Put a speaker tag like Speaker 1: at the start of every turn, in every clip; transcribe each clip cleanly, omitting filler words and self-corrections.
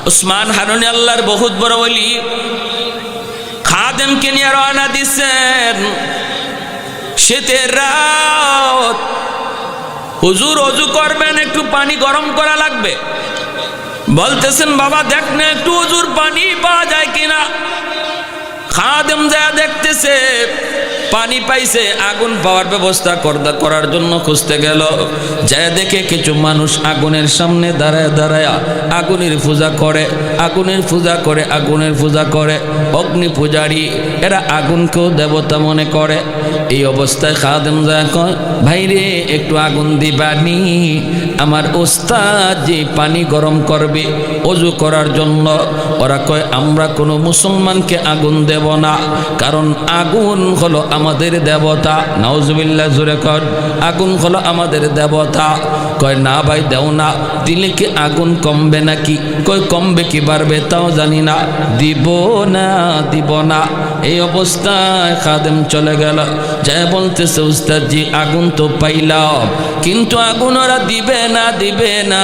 Speaker 1: উসমান হারুনি আল্লাহর বহুত বড় ওলি, খাদেমকে নিয়ে রওনা দিচ্ছেন। শীতের রাত, হুজুর ওযু করবেন, একটু পানি গরম করা লাগবে। বলতেছেন বাবা দেখ না একটু হুজুর পানি পাওয়া যায় কিনা। খাদেম যা দেখতেছে পানি পাইছে, আগুন পাওয়ার ব্যবস্থা করার জন্য খুঁজতে গেল। যা দেখে কিছু মানুষ আগুনের সামনে দাঁড়ায় দাঁড়ায় আগুনের পূজা করে, আগুনের পূজা করে, আগুনের পূজা করে। অগ্নি পূজারী এরা আগুনকেও দেবতা মনে করে। এই অবস্থায় খাদেম যা কয় ভাইরে একটু আগুন দিবানি, আমার ওস্তাদ যে পানি গরম করবে ওযু করার জন্য। ওরা কয় আমরা কোনো মুসলমানকে আগুন দেব না, কারণ আগুন হলো আমাদের দেবতা। নাউজুবিল্লাহ, জোরে কর, আগুন হলো আমাদের দেবতা। কয় না ভাই দেও না, দিলে কি আগুন কমবে নাকি? কয় কমবে কি বাড়বে তাও জানি না, দিব না দিব না। এই অবস্থায় খাদেম চলে গেল, যাই বলতেছে উস্তাদ জি আগুন তো পাইলাম, কিন্তু আগুন ওরা দিবে না, দিবে না।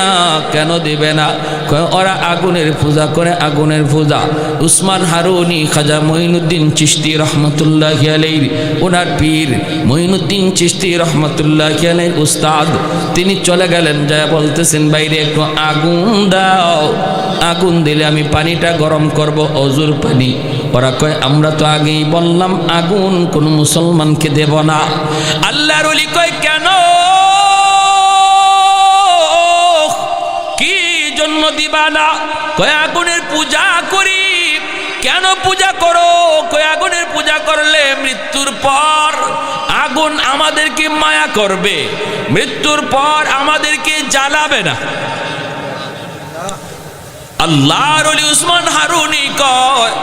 Speaker 1: কেন দিবে না? কয় ওরা আগুনের পূজা করে, আগুনের পূজা। উসমান হারুনি খাজা মঈনুদ্দিন চিশতি রহমতুল্লাহি আলাইহি, ওনার পীর মঈনুদ্দিন চিশতি রহমতুল্লাহি আলাইহি উস্তাদ, তিনি চলে গেলেন, যায় বলতেছেন বাইরে একটু আগুন দাও, আগুন দিলে আমি পানিটা গরম করব, অজুর পানি। ওরা কয় আমরা তো আগেই বললাম আগুন কোন মুসলমানকে দেব না। আল্লাহর ওলি কয় কেন, কি জন্য দিবা না? কয় আগুনের পূজা করি। কেন পূজা করো? কয় আগুনের পূজা করলে মৃত্যুর পর আগুন আমাদেরকে মায়া করবে, মৃত্যুর পর আমাদেরকে জ্বালাবে না। আল্লাহর ওলি উসমান হারুনি কয়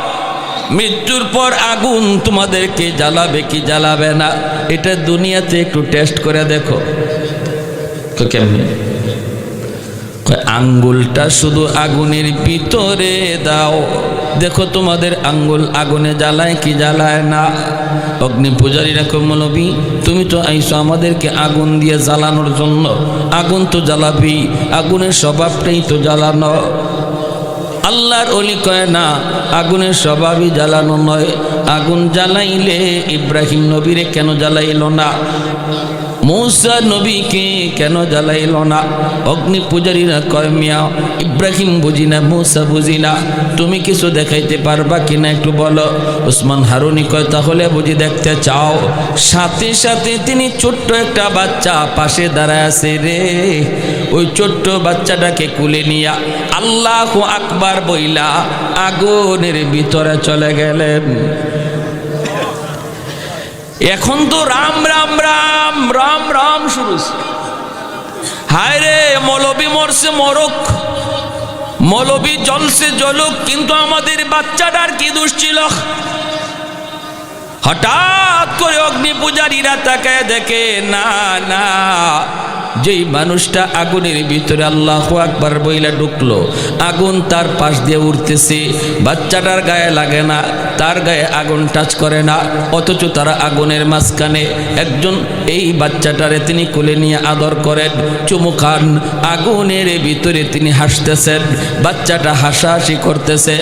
Speaker 1: মৃত্যুর পর আগুন তোমাদেরকে জ্বালাবে কি জ্বালাবে না, এটা দুনিয়াতে একটু টেস্ট করে দেখো। তো কেমনে? আঙ্গুলটা শুধু আগুনের ভিতরে দাও, দেখো তোমাদের আঙ্গুল আগুনে জ্বালায় কি জ্বালায় না। অগ্নি পূজারীরা কয় মৌলবী তুমি তো আইসো আমাদেরকে আগুন দিয়ে জ্বালানোর জন্য, আগুন তো জ্বালাবি, আগুনের স্বভাবটাই তো জ্বালানো। আল্লাহর ওলি কয় না, আগুনের স্বভাবই জ্বালানো নয়। আগুন জ্বালাইলে ইব্রাহিম নবীরে কেন জ্বালাইল না? মূসা নবীকে কেন জ্বালাইল না? অগ্নি পূজারীরা কয় মিয়া ইব্রাহিম বুঝি না, মূসা বুঝি না, তুমি কিছু দেখাইতে পারবা কিনা একটু বলো। উসমান হারুনি কয় তাহলে বুঝি দেখতে চাও? সাথে সাথে তিনি ছোট্ট একটা বাচ্চা পাশে দাঁড়ায় আছে রে, ওই ছোট্ট বাচ্চাটাকে কুলে নিয়া আল্লাহু আকবার বইলা আগুনের ভিতরে চলে গেলেন। এখন তো রাম রাম রাম রাম রাম শুরু। হায় রে মৌলবী মরছে মরক, মৌলবী জ্বলছে জ্বলুক, কিন্তু আমাদের বাচ্চাটার কি দোষ ছিল? হঠাৎ করে অগ্নি পূজারীরা তাকায় দেখে না না, যেই মানুষটা আগুনের ভিতরে আল্লাহু আকবার বইলা ঢুকলো, আগুন তার পাশ দিয়ে উঠতেছে, বাচ্চাটার গায়ে লাগে না, তার গায়ে আগুন টাচ করে না, অথচ তারা আগুনের মাঝখানে। একজন এই বাচ্চাটারে তিনি কোলে নিয়ে আদর করেন, চুমু খান, আগুনের ভিতরে তিনি হাসতেছেন, বাচ্চাটা হাসাহাসি করতেছে,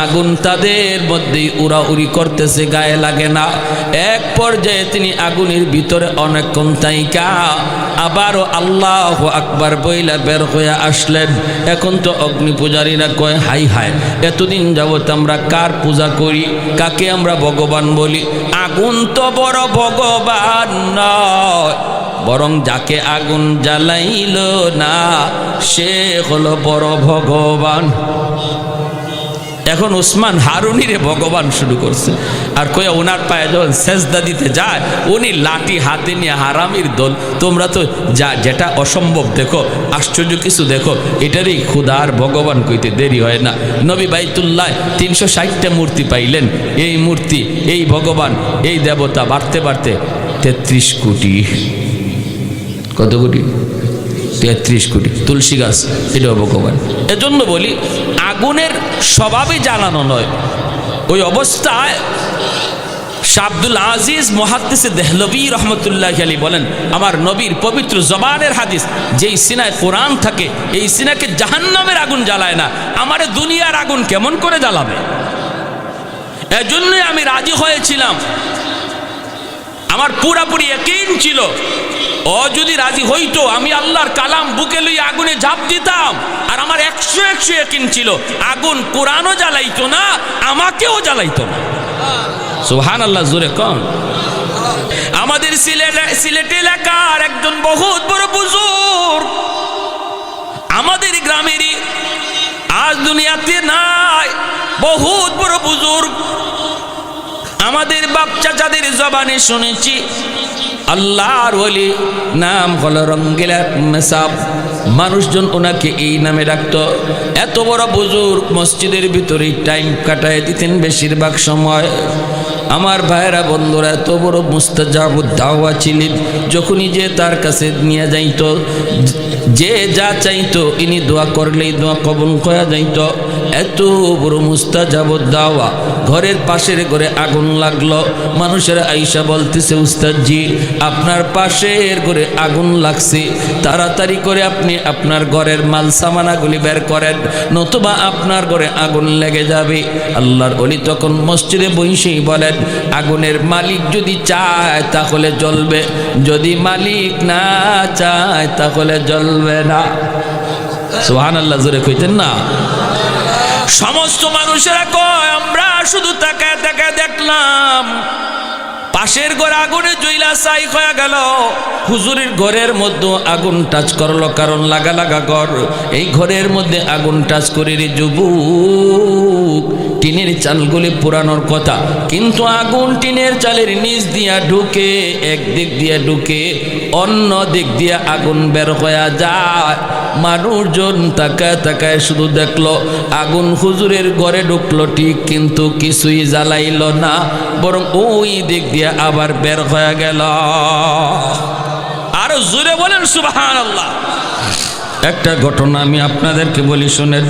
Speaker 1: আগুন তাদের মধ্যেই উড়াউড়ি করতেছে, গায়ে লাগে না। এক পর্যায়ে তিনি আগুনের ভিতরে অনেকক্ষণ তাইকা আবারও আল্লাহু আকবার বইলা বের হয়ে আসলেন। এখন তো অগ্নি পূজারীরা কয় হাই হাই, এতদিন যাবত আমরা কার পূজা করি, কাকে আমরা ভগবান বলি? আগুন তো বড় ভগবান নয়, বরং যাকে আগুন জ্বালাইল না সে হলো বড় ভগবান। এখন উসমান হারুনিরে ভগবান শুরু করছে। আর কয়া ওনার পায়ে যখন সেজদা দিতে যায় উনি লাঠি হাতে নিয়ে, হারামির দল, তোমরা তো যা যেটা অসম্ভব দেখো, আশ্চর্য কিছু দেখো, এটারই খুদার ভগবান কইতে দেরি হয় না। নবী বাইতুল্লাহ 360টা মূর্তি পাইলেন, এই মূর্তি, এই ভগবান, এই দেবতা বাড়তে বাড়তে 33 কোটি। কত কোটি? 33 কোটি। তুলসী গাছ এটাও ভগবান। এজন্য বলি আগুনের স্বভাবই জ্বালানো নয়। ওই অবস্থায় শাহ আব্দুল আজিজ মুহাদ্দিসে দেহলভী রহমতুল্লাহ আলাইহি বলেন, আমার নবীর পবিত্র জবানের হাদিস, যেই সিনায় কোরআন থাকে এই সিনাকে জাহান্নামের আগুন জ্বালায় না, আমারে দুনিয়ার আগুন কেমন করে জ্বালাবে? এজন্যই আমি রাজি হয়েছিলাম। আমার পুরাপুরি ইয়াকিন ছিল, ও যদি রাজি হইতো আমি আল্লাহর কালাম বুকে লইয়া আগুনে ঝাঁপ দিতাম। আর আমার 100 ইয়াকিন ছিল, আগুন কোরআনও জ্বালাইতো না, আমাকেও জ্বালাইতো না। সুবহানাল্লাহ, জোরে কোন। আমাদের সিলেট এলাকার একজন বহুত বড় বুজুর্গ, আমাদের গ্রামেরই, আজ দুনিয়াতে নাই, বহুত বড় বুজুর্গ। আমাদের বাপ চাচাদের জবানে শুনেছি, আল্লাহর ওলি, নাম হলো রঙ্গিলা মেসাব। মানুষজন ওনাকে এই নামে ডাকতো। এত বড় বুজুর্গ, মসজিদের ভিতরে টাইম কাটায় দিতেন বেশিরভাগ সময়। আমার ভাইরা বন্ধুরা, এত বড় মুস্তাজাবুদ দাওয়া ছিলেন। যখনই যে তার কাছে নিয়ে যাইতো, যে যা চাইতো ইনি দোয়া করলেই দোয়া কবুল করা যাইতো। এত বড় মুস্তাজাবুদ দাওয়া। ঘরের পাশের ঘরে আগুন লাগলো, মানুষেরা আইসা বলতেছে, উস্তাদজি আপনার পাশের ঘরে আগুন লাগছে, তাড়াতাড়ি করে আপনি আপনার ঘরের মাল সামানাগুলি বের করেন, নতুবা আপনার ঘরে আগুন লেগে যাবে। আল্লাহর ওলি তখন মসজিদে বসেই বলেন, আগুনের মালিক যদি চায় তাহলে জ্বলবে, যদি মালিক না চায় তাহলে জ্বলবে না। সুবহানাল্লাহ, জোরে কইতেন না? সমস্ত মানুষেরা কয়, আমরা শুধু তাকায় তাকায় দেখলাম পাশের ঘরে আগুনে জ্বলা ছাই হয়ে গেল। হুজুরের ঘরের মধ্যে আগুন টাচ করলো, কারণ লাগা লাগা ঘর। এই ঘরের মধ্যে আগুন টাচ করে রে যুবক, টিনের চালগুলি পুরানোর কথা, কিন্তু আগুন টিনের চালের নিচ দিয়া ঢুকে, একদিক দিয়া ঢুকে অন্য দিক দিয়া আগুন বের হয়ে যায়। মানুষজন তাকায় তাকায় শুধু দেখলো আগুন হুজুরের ঘরে ঢুকলো ঠিক, কিন্তু কিছুই জ্বালাইল না, বরং ওই দিক দিয়ে আবার বের হয়ে গেল। আরো জোরে বলেন সুবহানাল্লাহ। একটা ঘটনা আমি আপনাদেরকে বলি, শুনেন।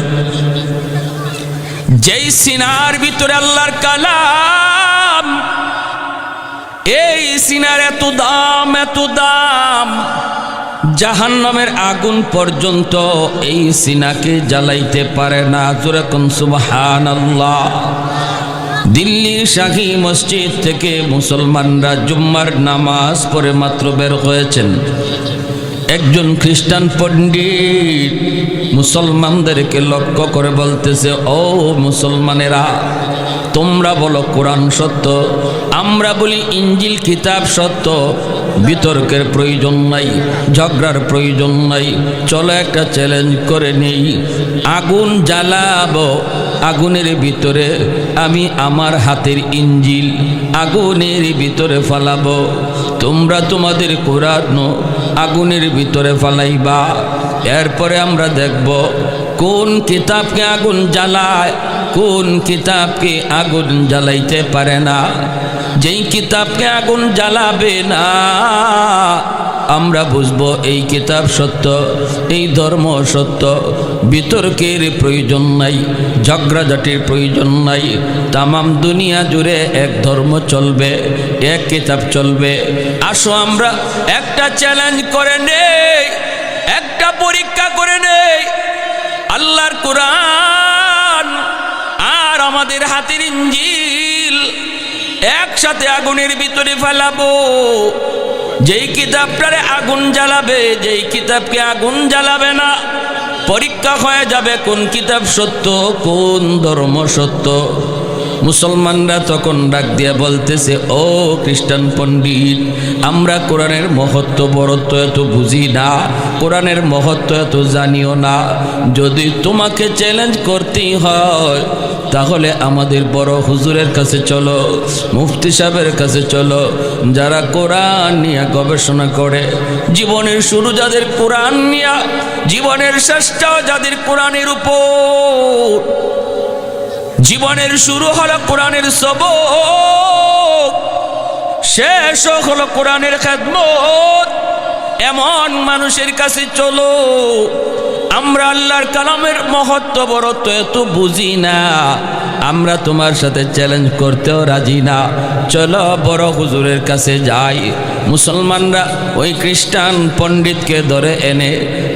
Speaker 1: যেই সিনার ভিতরে আল্লাহর কালাম, এই সিনার এত দাম, এত দাম, জাহান্নামের আগুন পর্যন্ত এই সিনাকে জ্বালাইতে পারে না। জোরে কোন সুবহানাল্লাহ। দিল্লির শাহী মসজিদ থেকে মুসলমানরা জুম্মার নামাজ পড়ে মাত্র বের হয়েছেন। একজন খ্রিস্টান পণ্ডিত মুসলমানদেরকে লক্ষ্য করে বলতেছে, ও মুসলমানেরা, তোমরা বলো কোরআন সত্য, আমরা বলি ইঞ্জিল কিতাব সত্য। বিতর্কের প্রয়োজন নাই, ঝগড়ার প্রয়োজন নাই, চলো একটা চ্যালেঞ্জ করে নেই। আগুন জ্বালাবো, আগুনের ভিতরে আমি আমার হাতের ইঞ্জিল আগুনের ভিতরে ফালাবো, তোমরা তোমাদের কোরআন আগুনের ভিতরে ফালাইবা। এরপরে আমরা দেখব কোন কিতাবকে আগুন জ্বালায়, কোন কিতাবকে আগুন জ্বালাইতে পারে না। যেই কিতাবকে আগুন জ্বালাবে না, আমরা বুঝবো এই কিতাব সত্য, এই ধর্ম সত্য। বিতর্কের প্রয়োজন নাই, ঝগড়াঝাটির প্রয়োজন নাই। তামাম দুনিয়া জুড়ে এক ধর্ম চলবে, এক কিতাব চলবে। আসো আমরা একটা চ্যালেঞ্জ করে নেই, একটা পরীক্ষা করে নেই। আল্লাহর কোরআন আর আমাদের হাতের ইঞ্জিল একসাথে আগুনের ভিতরে ফেলাবো। যেই কিতাবটারে আগুন জ্বালাবে, যেই কিতাবকে আগুন জ্বালাবে না, পরীক্ষা হয়ে যাবে কোন কিতাব সত্য, কোন ধর্ম সত্য। মুসলমানরা তখন ডাক দিয়ে বলতেছে, ও খ্রিস্টান পণ্ডিত, আমরা কোরআনের মহত্ব বড়ত্ব এত বুঝি না, কোরআনের মহত্ব এত জানিও না। যদি তোমাকে চ্যালেঞ্জ করতেই হয় তাহলে আমাদের বড় হুজুরের কাছে চলো, মুফতি সাহেবের কাছে চলো, যারা কোরআন নিয়ে গবেষণা করে। জীবনের শুরু যাদের কোরআন নিয়ে, জীবনের শেষটাও যাদের কোরআনের উপর। জীবনের শুরু হলো কোরআনের সবক, শেষ হলো কোরআনের খেদমত। এমন মানুষের কাছে চলো। আমরা আল্লাহর কালামের মহত্ব বড়ত্ব এত বুঝি না, আমরা তোমার সাথে চ্যালেঞ্জ করতেও রাজি না, চলো বড় হুজুরের কাছে যাই। মুসলমানরা ওই খ্রিস্টান পণ্ডিতকে ধরে এনে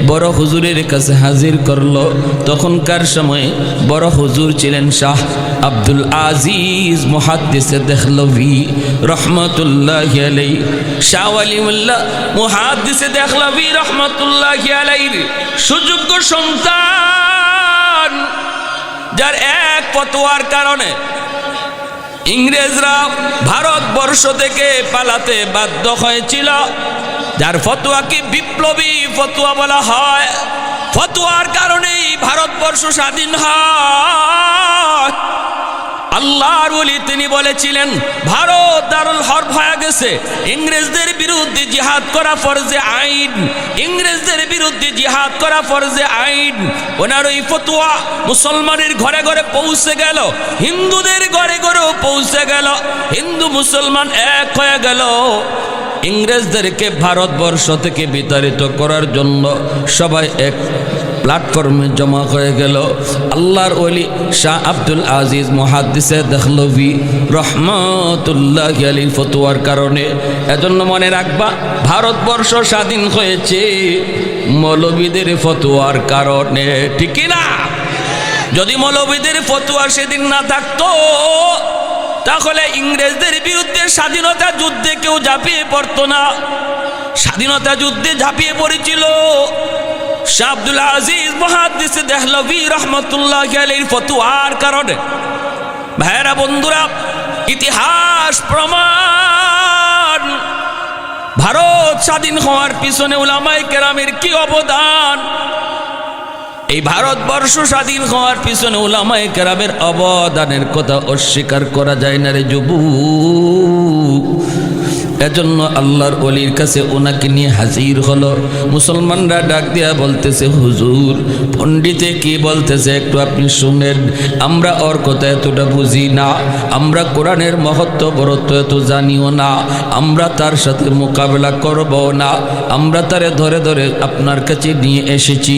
Speaker 1: বড় হুজুরের কাছে হাজির করলো। তখনকার সময় বড় হুজুর ছিলেন শাহ আব্দুল আজিজ মুহাদ্দিসে দেহলভী রহমতুল্লাহি আলাইহি। শাহ ওয়ালিউল্লাহ মুহাদ্দিসে দেহলভী রহমতুল্লাহি আলাইহির সুযোগ্য সন্তান, যার এক ফতোয়ার কারণে ইংরেজরা ভারতবর্ষ থেকে পালাতে বাধ্য হয়েছিল, যার ফতোয়াকে বিপ্লবী ফতোয়া বলা হয়। ফতোয়ার কারণেই ভারতবর্ষ স্বাধীন হয়। আল্লাহর ওলি তিনি বলেছিলেন, ভারত দারুল হরব হয়ে গেছে, ইংরেজদের বিরুদ্ধে জিহাদ করা ফরজে আইন, ইংরেজদের বিরুদ্ধে জিহাদ করা ফরজে আইন। ওনার ওই ফতোয়া মুসলমানের ঘরে ঘরে পৌঁছে গেল, হিন্দুদের ঘরে ঘরেও পৌঁছে গেল, হিন্দু মুসলমান এক হয়ে গেল। ইংরেজদেরকে ভারতবর্ষ থেকে বিতাড়িত করার জন্য সবাই এক প্ল্যাটফর্মে জমা হয়ে গেল। আল্লাহর ওলি শাহ আব্দুল আজিজ মুহাদ্দিসে দেহলভী রহমতুল্লাহি আলাইহির ফতোয়ার কারণে। এজন্য মনে রাখবা, ভারতবর্ষ স্বাধীন হয়েছে মৌলবীদের ফতোয়ার কারণে, ঠিক না? যদি মৌলবীদের ফতোয়া সেদিন না থাকতো, তাহলে ইংরেজদের বিরুদ্ধে স্বাধীনতা যুদ্ধে কেউ ঝাঁপিয়ে পড়তো না। স্বাধীনতা যুদ্ধে ঝাঁপিয়ে পড়েছিল শাহ আব্দুল আজিজ মুহাদ্দিস দেহলভী রহমতুল্লাহি আলাইহির ফতোয়ার কারণে। ভাইরা বন্ধুরা, ইতিহাস প্রমাণ, ভারত স্বাধীন হওয়ার পিছনে উলামায়ে কেরামের কি অবদান। এই ভারতবর্ষ স্বাধীন হওয়ার পিছনে উলামায়ে কেরামের অবদানের কথা অস্বীকার করা যায় না রে যুবক। এজন্য আল্লাহর ওলির কাছে ওনাকে নিয়ে হাজির হলো। মুসলমানরা ডাক দিয়া বলতেছে, হুজুর পণ্ডিতে কি বলতেছে একটু আপনি শুনেন, আমরা ওর কথা এতটা বুঝি না, আমরা কোরআনের মহত্ব বড়ত্ব এত জানিও না, আমরা তার সাথে মোকাবেলা করব না, আমরা তারে ধরে ধরে আপনার কাছে নিয়ে এসেছি।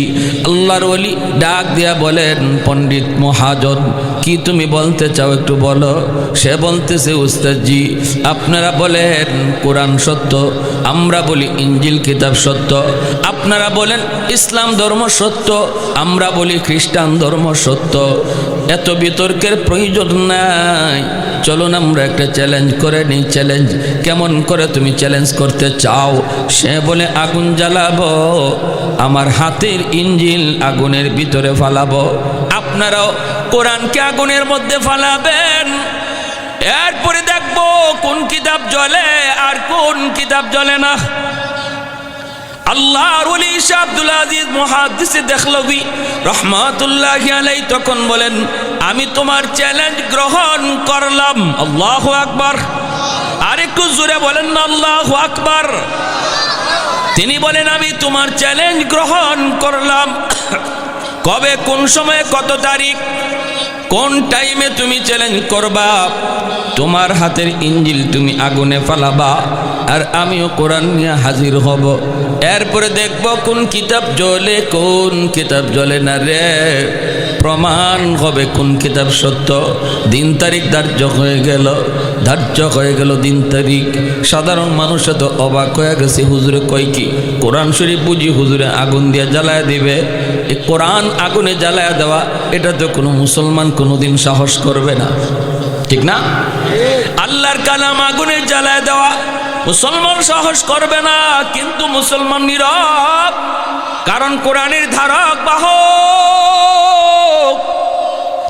Speaker 1: আল্লাহর ওলি ডাক দিয়া বলেন, পণ্ডিত মহাজন কি তুমি বলতে চাও একটু বলো। সে বলতেছে, উস্তাদজি আপনারা বলেন কোরআন সত্য, আমরা বলি ইঞ্জিল কিতাব সত্য, আপনারা বলেন ইসলাম ধর্ম সত্য, আমরা বলি খ্রিস্টান ধর্ম সত্য, এত বিতর্কের প্রয়োজন নাই, চলুন আমরা একটা চ্যালেঞ্জ করে নিই। চ্যালেঞ্জ কেমন করে তুমি চ্যালেঞ্জ করতে চাও? সে বলে আগুন জ্বালাবো, আমার হাতের ইঞ্জিল আগুনের ভিতরে ফালাবো, আপনারাও কোরআনকে আগুনের মধ্যে ফালাবেন, এরপরে দেখবো কোন কিতাব জ্বলে আর কোন কিতাব জ্বলে না। আল্লাহর ওলি শাহ আব্দুল আজিজ মুহাদ্দিস দেহলভী রহমাতুল্লাহি আলাইহি তখন বলেন, আমি তোমার চ্যালেঞ্জ গ্রহণ করলাম। আল্লাহু আকবার, আরেকটু জোরে বলেন না আল্লাহু আকবার। তিনি বলেন, আমি তোমার চ্যালেঞ্জ গ্রহণ করলাম। কবে, কোন সময়ে, কত তারিখ, কোন টাইমে তুমি চ্যালেঞ্জ করবা? তোমার হাতের ইঞ্জিল তুমি আগুনে ফালাবা, আর আমিও কোরআন নিয়ে হাজির হব, এরপরে দেখব কোন কিতাব জ্বলে কোন কিতাব জ্বলে না রে, প্রমাণ হবে কোন কিতাব সত্য। দিন তারিখ ধার্য হয়ে গেল দিন তারিখ। সাধারণ মানুষ তো অবাক হয়ে গেছে, হুজুরে কয় কি? কোরআন শরীফ বুঝি হুজুরে আগুন দিয়ে জ্বালায় দিবে? এই কোরআন আগুনে জ্বালায় দেওয়া, এটা তো কোনো মুসলমান কোনোদিন সাহস করবে না, ঠিক না? আল্লাহর কালাম আগুনে জ্বালায় দেওয়া মুসলমান সাহস করবে না, কিন্তু মুসলমান নীরব, কারণ কোরআনের ধারক বাহক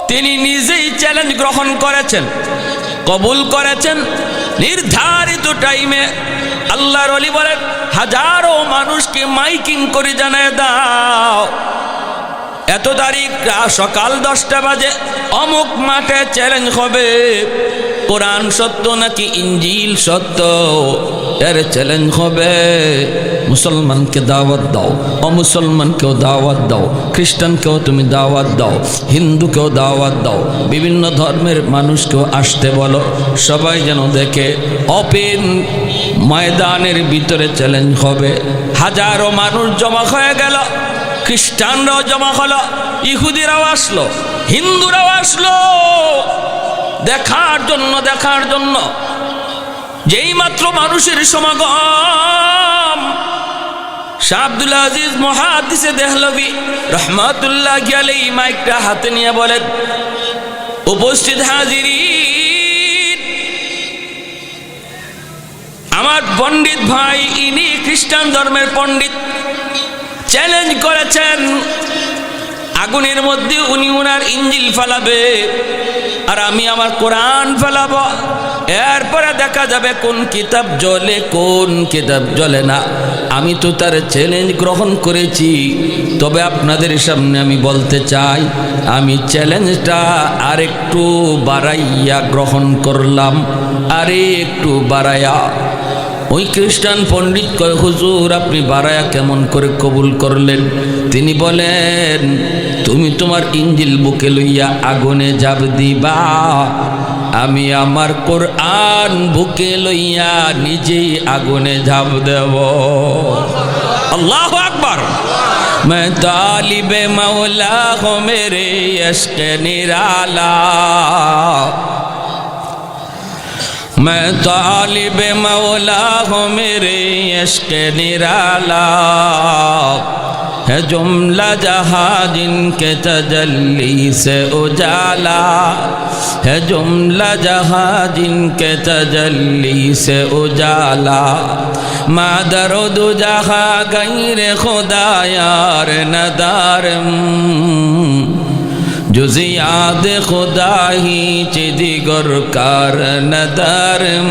Speaker 1: তিনি নিজেই চ্যালেঞ্জ গ্রহণ করেছেন, কবুল করেছেন। নির্ধারিত টাইমে আল্লাহর ওলি বলেন, হাজারো মানুষকে মাইকিং করে জানায় দাও, এত তারিখ সকাল 10টা বাজে অমুক মাঠে চ্যালেঞ্জ হবে, কোরআন সত্য নাকি ইঞ্জিল সত্য, এর চ্যালেঞ্জ হবে। মুসলমানকে দাওয়াত দাও, অমুসলমানকেও দাওয়াত দাও, খ্রিস্টানকেও তুমি দাওয়াত দাও, হিন্দুকেও দাওয়াত দাও, বিভিন্ন ধর্মের মানুষকেও আসতে বলো, সবাই যেন দেখে ওপেন ময়দানের ভিতরে চ্যালেঞ্জ হবে। হাজারো মানুষ জমা হয়ে গেল, খ্রিস্টানরাও জমা হলো, ইহুদিরাও আসলো, হিন্দুরাও আসলো দেখার জন্য। যেই মাত্র মানুষের সমাগম, শাহ আব্দুল আজিজ মুহাদ্দিসে দেহলভী রহমাতুল্লাহি আলাইহি মাইকটা হাতে নিয়ে বলেন, উপস্থিত হাজিরিন, আমার পণ্ডিত ভাই, ইনি খ্রিস্টান ধর্মের পণ্ডিত, চ্যালেঞ্জ করেছেন আগুনের মধ্যে উনি উনার ইঞ্জিল ফেলাবে আর আমি আমার কোরআন ফেলাবো, এরপরে দেখা যাবে কোন কিতাব জ্বলে কোন কিতাব জ্বলে না। আমি তো তার চ্যালেঞ্জ গ্রহণ করেছি, তবে আপনাদের সামনে আমি বলতে চাই, আমি চ্যালেঞ্জটা আরেকটু বাড়াইয়া গ্রহণ করলাম, আরে একটু বাড়াইয়া। ওই খ্রিস্টান পণ্ডিত কয়, হুজুর আপনি বাড়ায়া কেমন করে কবুল করলেন? তিনি বলেন, তুমি তোমার ইঞ্জিল বুকে লইয়া আগুনে ঝাঁপ দিবা, আমি আমার কোরআন বুকে লইয়া নিজেই আগুনে ঝাঁপ দেব। আল্লাহু আকবার। मैं तालिबे मौला हो मेरे इश्क निराला, मैं तालिबे मौला हो मेरे इश्क निराला, है जुमला जहाँ जिनके तजल्ली से उजाला, है जुमला जहाँ जिनके तजल्ली से उजाला, मादर दो जहाँ गैर खुदा यार नदारम, जुज़ याद खुदा ही चिदिगर कार नदारम,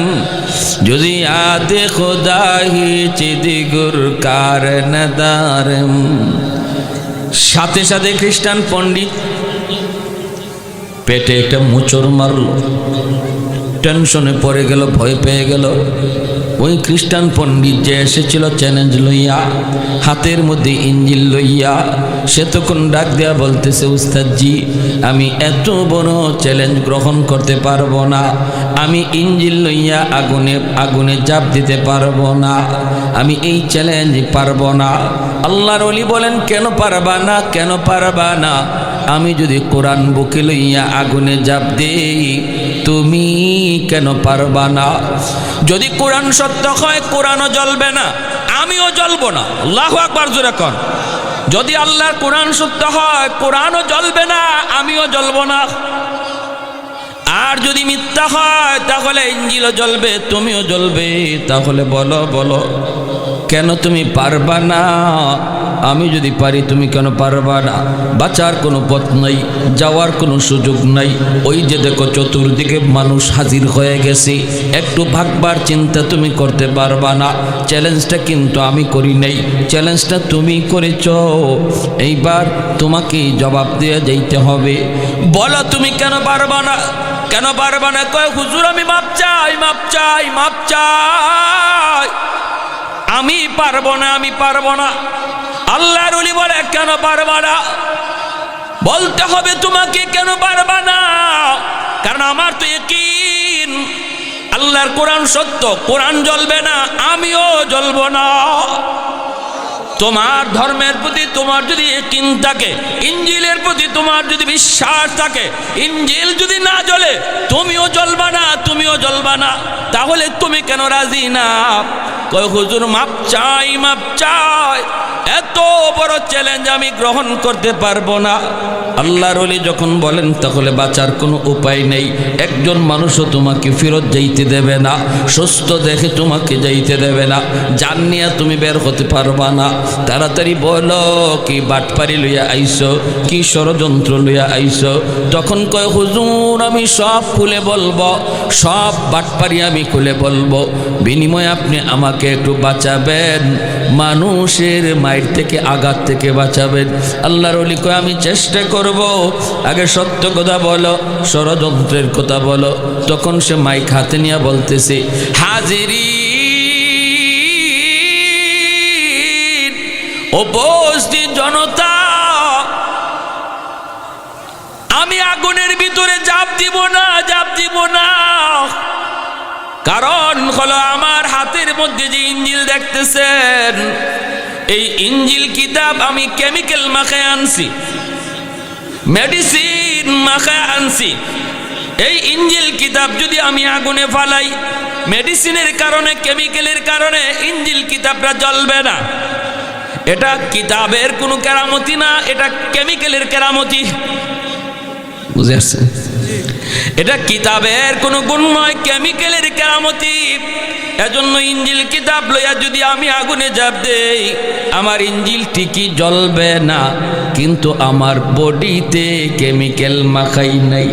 Speaker 1: जुज़ याद खुदा ही चिदिगर कार नदारम। সাথে সাথে খ্রিস্টান পণ্ডিত পেটে একটা মোচড় মারল, টেনশনে পড়ে গেল, ভয় পেয়ে গেল। ওই খ্রিস্টান পণ্ডিত যে এসেছিল চ্যালেঞ্জ লইয়া, হাতের মধ্যে ইঞ্জিল লইয়া, সে তখন ডাক দেয়া বলতেছে, উস্তাদজি আমি এত বড় চ্যালেঞ্জ গ্রহণ করতে পারবো না, আমি ইঞ্জিল লইয়া আগুনে ঝাঁপ দিতে পারবো না, আমি এই চ্যালেঞ্জ পারবো না। আল্লাহর ওলি বলেন, কেন পারবা না? কেন পারবা না? আমি যদি কোরআন বুকে লইয়া আগুনে ঝাঁপ দেই, তুমি কেন পারবা না? যদি কোরআন সত্য হয় কোরআনও জ্বলবে না, আমিও জ্বলবো না। আল্লাহু আকবার জোরে কোন। যদি আল্লাহর কোরআন সত্য হয় কোরআনও জ্বলবে না, আমিও জ্বলবো না। আর যদি মিথ্যা হয় তাহলে ইঞ্জিলও জ্বলবে, তুমিও জ্বলবে। তাহলে বলো বলো কেন তুমি পারবা না? আমি যদি পারি তুমি কেন পারবা না? বাঁচার কোনো পথ নাই, যাওয়ার কোনো সুযোগ নাই। ওই যে দেখো চতুর্দিকে মানুষ হাজির হয়ে গেছে, একটু ভাগবার চিন্তা তুমি করতে পারবা না। চ্যালেঞ্জটা কিন্তু আমি করি নাই, চ্যালেঞ্জটা তুমি করেছ। এইবার তোমাকে জবাব দিয়ে যাইতে হবে। বলো তুমি কেন পারবা না? কেন পারবা না? কয় হুজুর আমি মাপ চাই, মাপ চাই, মাপ চাই, আমি পারবো না, আমি পারবো না। আল্লাহর ওলি বলে কেন পারবা না? বলতে হবে তোমাকে কেন পারবা না, কারণ আমার তো ইয়াকিন আল্লাহর কোরআন সত্য, কোরআন জ্বলবে না, আমিও জ্বলবো না। তোমার ধর্মের প্রতি তোমার যদি ইয়াকিন থাকে, ইঞ্জিলের প্রতি তোমার যদি বিশ্বাস থাকে, ইঞ্জিল যদি না জ্বলে তুমিও জ্বলবা না, তুমিও জ্বলবা না। তাহলে তুমি কেন রাজি না? কয় হুজুর মাপ চাই, মাপ চাই, এত বড় চ্যালেঞ্জ আমি গ্রহণ করতে পারবো না। আল্লাহর ওলি যখন বলেন তাহলে বাঁচার কোনো উপায় নেই। একজন মানুষও তোমাকে ফেরত যাইতে দেবে না, সুস্থ দেখে তোমাকে যাইতে দেবে না, জান নিয়ে তুমি বের হতে পারবা না। তাড়াতাড়ি বলো কি বাটপারি লইয়া আইসো, কি ষড়যন্ত্র লইয়া আইসো? তখন কয় হুজুর আমি সব খুলে বলবো, সব বাটপারি আমি খুলে বলবো, বিনিময়ে আপনি আমাকে একটু বাঁচাবেন, মানুষের মায়ের থেকে আঘাত থেকে বাঁচাবেন। আল্লাহর ওলি কয় আমি চেষ্টা করব, আগে সত্য কথা বলো, ষড়যন্ত্রের কথা বলো। তখন সে মাইক হাতে নিয়ে বলতেছে, হাজিরিন উপস্থিত জনতা, আমি আগুনের ভিতরে ঝাঁপ দিব না, ঝাঁপ দিব না। কারণ হলো আমার হাতের মধ্যে যে ইঞ্জিল দেখতেছেন, এই ইঞ্জিল কিতাব আমি কেমিক্যাল মাখায় আনছি, মেডিসিন মাখায় আনছি। এই ইঞ্জিল কিতাব যদি আমি আগুনে ফালাই, মেডিসিনের কারণে, কেমিক্যালের কারণে ইঞ্জিল কিতাবটা জ্বলবে না। এটা কিতাবের কোনো কেরামতি না, এটা কেমিক্যালের কেরামতি। বুঝে আসছে? এটা কিতাবের কোনো গুণ নয়, কেমিক্যালের কেরামতি। এজন্য ইঞ্জিল কিতাব লইয়া যদি আমি আগুনে ঝাঁপ দেই, আমার ইঞ্জিল ঠিকই জ্বলবে না, কিন্তু আমার বডিতে কেমিক্যাল মাখাই নাই।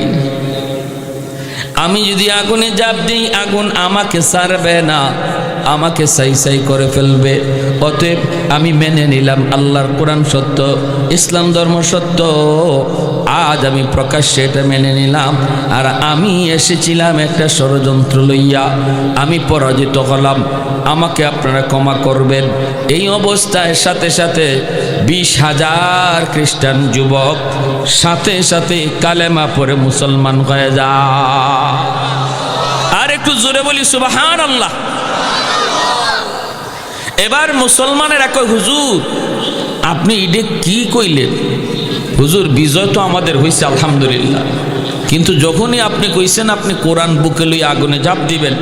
Speaker 1: আমি যদি আগুনে ঝাঁপ দিই, আগুন আমাকে ছাড়বে না, আমাকে সাই সাই করে ফেলবে। অতএব আমি মেনে নিলাম আল্লাহর কোরআন সত্য, ইসলাম ধর্ম সত্য। আজ আমি প্রকাশ্যে এটা মেনে নিলাম। আর আমি এসেছিলাম একটা ষড়যন্ত্র লইয়া, আমি পরাজিত হলাম, আমাকে আপনারা ক্ষমা করবেন। এই অবস্থায় সাথে সাথে 20,000 খ্রিস্টান যুবক সাথে সাথে কালেমা পড়ে মুসলমান হয়ে যায়। আর একটু জোরে বলি সুবহানাল্লাহ। এবার মুসলমানেরা কয়, হুজুর আপনি এটা কি কইলেন? হুজুর বিজয় তো আমাদের হয়েছে আলহামদুলিল্লাহ, কিন্তু যখনই আপনি কইছেন আপনি কোরআন বুকে লই আগুনে ঝাঁপ দিবেন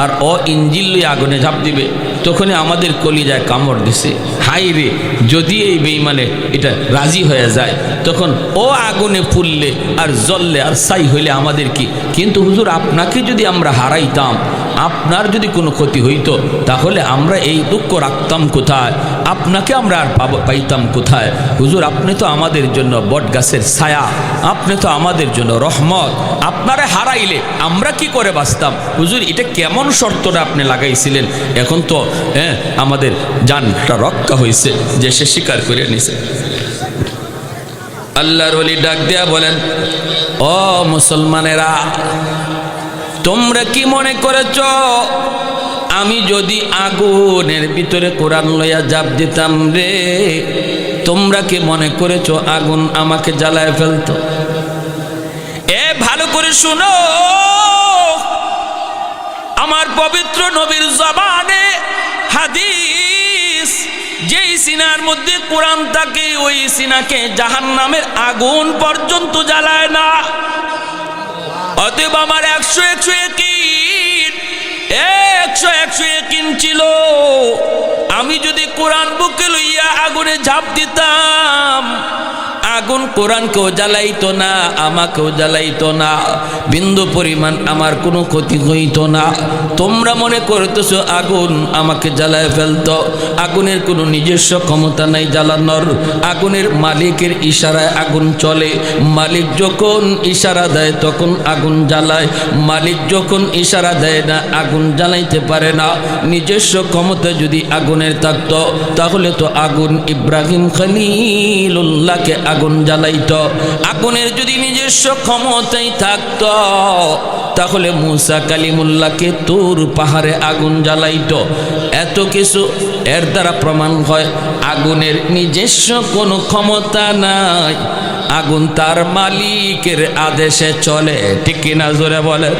Speaker 1: আর ইঞ্জিল লই আগুনে ঝাঁপ দিবে, তখনই আমাদের কলিজায় কামড় দিছে। হাই রে, যদি এই বেঈমানে এটা রাজি হয়ে যায়, তখন আগুনে পুড়লে আর জ্বললে আর ছাই হইলে আমাদের কি? কিন্তু হুজুর আপনাকে যদি আমরা হারাইতাম, আপনার যদি কোনো ক্ষতি হইতো, তাহলে আমরা এই দুঃখ রাখতাম কোথায়? আপনাকে আমরা আর পাইতাম কোথায়? হুজুর আপনি তো আমাদের জন্য বট গাছের ছায়া, আপনি তো আমাদের জন্য রহমত, আপনারে হারাইলে আমরা কি করে বাঁচতাম? হুজুর এটা কেমন শর্তটা আপনি লাগাইছিলেন? এখন তো আমাদের জানটা রক্ষা হয়েছে, যে সে স্বীকার করে নিছে। আল্লাহর ওলি ডাক দিয়া বলেন, ও মুসলমানেরা, তোমরা কি মনে করেছ আমি যদি আগুনের ভিতরে কোরআন লইয়া ঝাঁপ দিতাম রে, তোমরা কি মনে করেছ আগুন আমাকে জ্বালায় ফেলতো? ভালো করে শুনো, আমার পবিত্র নবীর জবানে হাদিস, যেই সিনার মধ্যে কোরআন থাকে ওই সিনাকে জাহান্নামের আগুন পর্যন্ত জ্বালায় না। অতএব আমার 100 ইয়াকিন ছিল, আমি যদি কোরআন বুকে লইয়া আগুনে ঝাঁপ দিতাম, আগুন কোরআনকেও জ্বালাইতো না, আমাকেও জ্বালাইতো না, বিন্দু পরিমাণ আমার কোনো ক্ষতি হইতো না। তোমরা মনে করতেছো আগুন আমাকে জ্বালায় ফেলতো। আগুনের কোনো নিজস্ব ক্ষমতা নাই জ্বালানোর। আগুনের মালিকের ইশারায় আগুন চলে। মালিক যখন ইশারা দেয় তখন আগুন জ্বালায়, মালিক যখন ইশারা দেয় না আগুন জ্বালাইতে পারে না। নিজস্ব ক্ষমতা যদি আগুনের থাকতো, তাহলে তো আগুন ইব্রাহিম খলিলুল্লাহকে আগুন জ্বালাইতো। আগুনের যদি নিজস্ব ক্ষমতাই থাকতো, তাহলে মুসা কালিমুল্লাহকে তুর পাহাড়ে আগুন জ্বালাইতো। এত কিছু এর দ্বারা প্রমাণ হয় আগুনের নিজস্ব কোনো ক্ষমতা নাই, আগুন তার মালিকের আদেশে চলে। ঠিক কিনা জোরে বলেন?